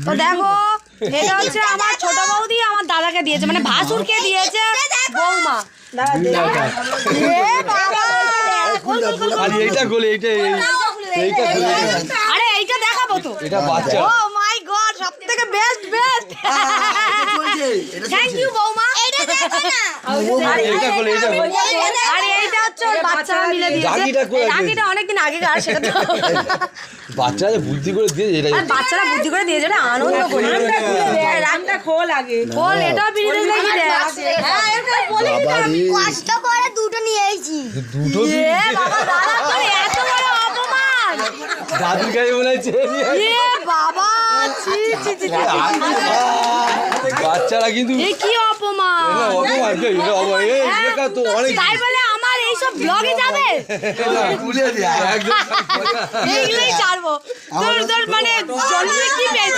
তো দেখো এটা হচ্ছে আমার ছোট বৌদি আমার দাদাকে দিয়েছে, মানে ভাসুরকে দিয়েছে বৌমা। আরে এইটা দেখাবো তো, ও মাই গড, সবথেকে বেস্ট বেস্ট। থ্যাংক ইউ বৌমা। আর এইটা হচ্ছে ওর বাচ্চারা মিলে দিয়েছে। রাখিটা অনেকদিন আগেকার, সেটা তো বাচ্চারা বুদ্ধি করে দিয়ে এটা বাচ্চারা বুদ্ধি করে দিয়েছে, এটা আনন্দ করে। রাগটা খোল আগে খোল, এটাও বিড়ি লাগিয়ে দেয়। কষ্ট করে দুটো নিয়ে এসেছি। দুটো এ বাবা, দাদা তোর এত বড় অপমান। দাদুর গায়ে মনে হচ্ছে এ বাবা, ছি ছি ছি ছি। বাচ্চারা কিন্তু এ কি অপমান। তো অনেক তাই বলে আমার এইসব ব্লগে যাবে, একদম এইগুলোই ছাড়বো। তোর তোর মানে জন্মে কি পেয়েছিস?